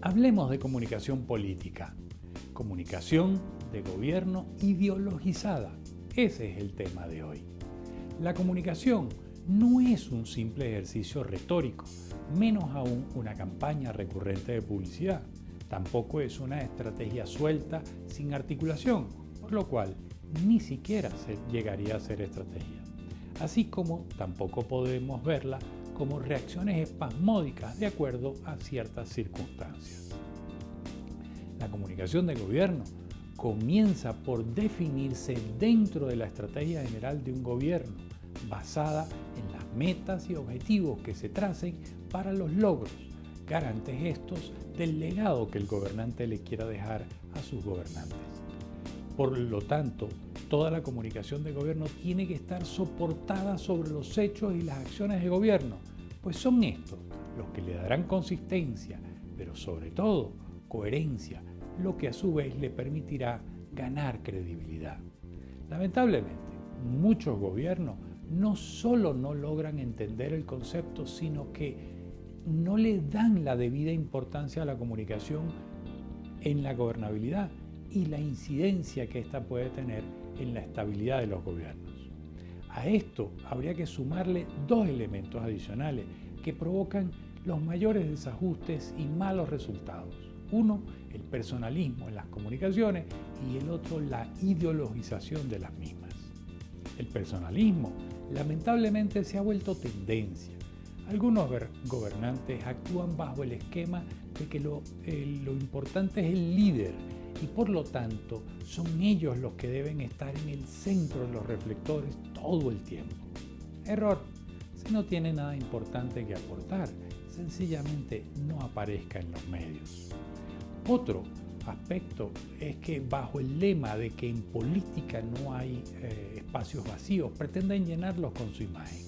Hablemos de comunicación política, comunicación de gobierno ideologizada. Ese es el tema de hoy. La comunicación no es un simple ejercicio retórico, menos aún una campaña recurrente de publicidad. Tampoco es una estrategia suelta sin articulación, por lo cual ni siquiera llegaría a ser estrategia. Así como tampoco podemos verla como reacciones espasmódicas de acuerdo a ciertas circunstancias. La comunicación de gobierno comienza por definirse dentro de la estrategia general de un gobierno, basada en las metas y objetivos que se tracen para los logros, garantes estos del legado que el gobernante le quiera dejar a sus gobernantes. Por lo tanto, toda la comunicación de gobierno tiene que estar soportada sobre los hechos y las acciones de gobierno, pues son estos los que le darán consistencia, pero sobre todo coherencia, lo que a su vez le permitirá ganar credibilidad. Lamentablemente, muchos gobiernos no solo no logran entender el concepto, sino que no le dan la debida importancia a la comunicación en la gobernabilidad y la incidencia que ésta puede tener en la estabilidad de los gobiernos. A esto habría que sumarle dos elementos adicionales que provocan los mayores desajustes y malos resultados. Uno, el personalismo en las comunicaciones y el otro, la ideologización de las mismas. El personalismo lamentablemente se ha vuelto tendencia. Algunos gobernantes actúan bajo el esquema de que lo importante es el líder y por lo tanto son ellos los que deben estar en el centro de los reflectores todo el tiempo. Error, si no tiene nada importante que aportar, sencillamente no aparezca en los medios. Otro aspecto es que bajo el lema de que en política no hay espacios vacíos, pretenden llenarlos con su imagen.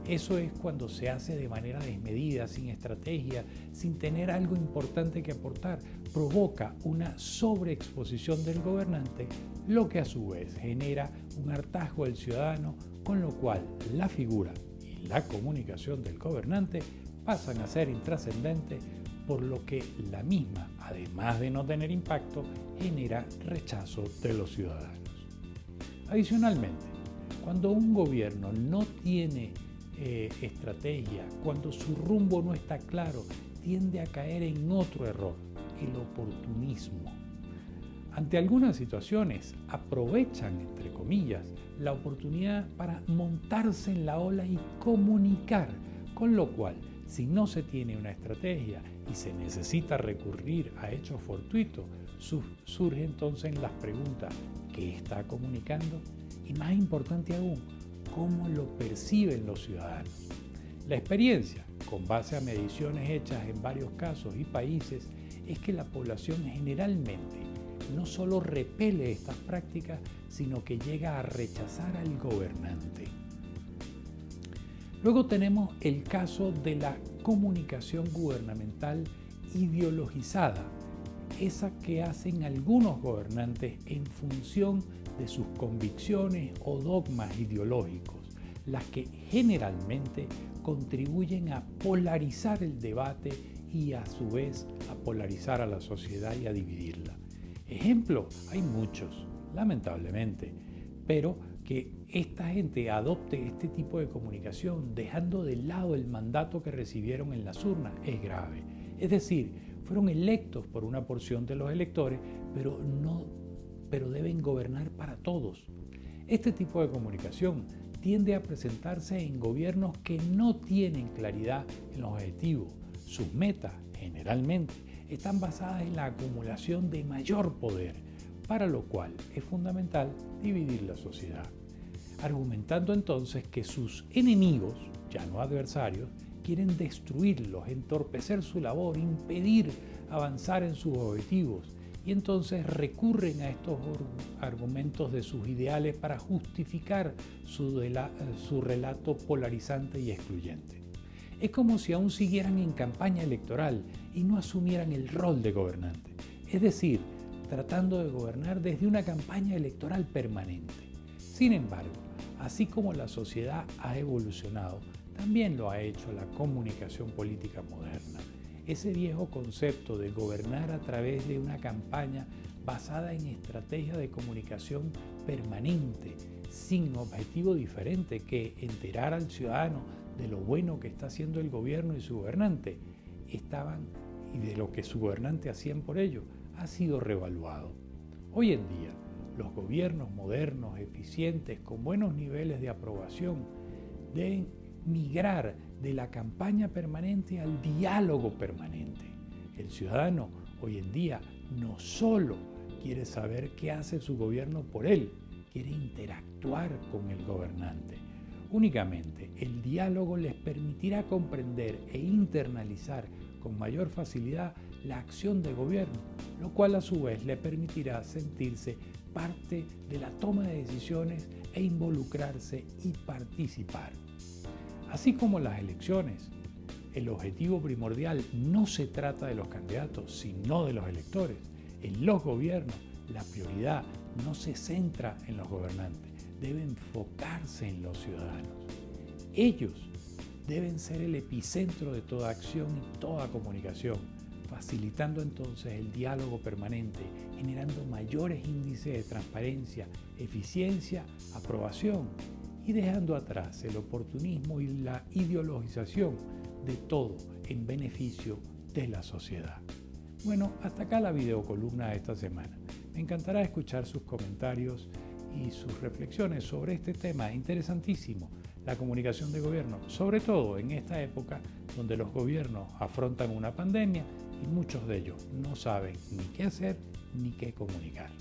Eso es cuando se hace de manera desmedida, sin estrategia, sin tener algo importante que aportar. Provoca una sobreexposición del gobernante, lo que a su vez genera un hartazgo del ciudadano, con lo cual la figura y la comunicación del gobernante pasan a ser intrascendentes, por lo que la misma, además de no tener impacto, genera rechazo de los ciudadanos. Adicionalmente, cuando un gobierno no tiene estrategia, cuando su rumbo no está claro, tiende a caer en otro error, el oportunismo. Ante algunas situaciones aprovechan, entre comillas, la oportunidad para montarse en la ola y comunicar, con lo cual, si no se tiene una estrategia y se necesita recurrir a hechos fortuitos, surgen entonces las preguntas: ¿qué está comunicando? Y más importante aún, ¿cómo lo perciben los ciudadanos? La experiencia, con base a mediciones hechas en varios casos y países, es que la población generalmente no solo repele estas prácticas, sino que llega a rechazar al gobernante. Luego tenemos el caso de la comunicación gubernamental ideologizada, esa que hacen algunos gobernantes en función de sus convicciones o dogmas ideológicos, las que generalmente contribuyen a polarizar el debate y a su vez a polarizar a la sociedad y a dividirla. Ejemplo, hay muchos, lamentablemente, pero que esta gente adopte este tipo de comunicación dejando de lado el mandato que recibieron en las urnas es grave. Es decir, fueron electos por una porción de los electores, pero deben gobernar para todos. Este tipo de comunicación tiende a presentarse en gobiernos que no tienen claridad en los objetivos. Sus metas, generalmente, están basadas en la acumulación de mayor poder, para lo cual es fundamental dividir la sociedad, argumentando entonces que sus enemigos, ya no adversarios, quieren destruirlos, entorpecer su labor, impedir avanzar en sus objetivos, y entonces recurren a estos argumentos de sus ideales para justificar su relato polarizante y excluyente. Es como si aún siguieran en campaña electoral y no asumieran el rol de gobernante, es decir, tratando de gobernar desde una campaña electoral permanente. Sin embargo, así como la sociedad ha evolucionado, también lo ha hecho la comunicación política moderna. Ese viejo concepto de gobernar a través de una campaña basada en estrategias de comunicación permanente, sin objetivo diferente que enterar al ciudadano de lo bueno que está haciendo el gobierno y su gobernante, y de lo que su gobernante hacían por ello, ha sido reevaluado. Hoy en día, los gobiernos modernos, eficientes, con buenos niveles de aprobación, deben migrar de la campaña permanente al diálogo permanente. El ciudadano hoy en día no solo quiere saber qué hace su gobierno por él, quiere interactuar con el gobernante. Únicamente el diálogo les permitirá comprender e internalizar con mayor facilidad la acción de gobierno, lo cual a su vez le permitirá sentirse parte de la toma de decisiones e involucrarse y participar. Así como las elecciones, el objetivo primordial no se trata de los candidatos, sino de los electores. En los gobiernos, la prioridad no se centra en los gobernantes, debe enfocarse en los ciudadanos. Ellos deben ser el epicentro de toda acción y toda comunicación, facilitando entonces el diálogo permanente, generando mayores índices de transparencia, eficiencia, aprobación y dejando atrás el oportunismo y la ideologización de todo en beneficio de la sociedad. Bueno, hasta acá la videocolumna de esta semana. Me encantará escuchar sus comentarios y sus reflexiones sobre este tema interesantísimo, la comunicación de gobierno, sobre todo en esta época donde los gobiernos afrontan una pandemia y muchos de ellos no saben ni qué hacer ni qué comunicar.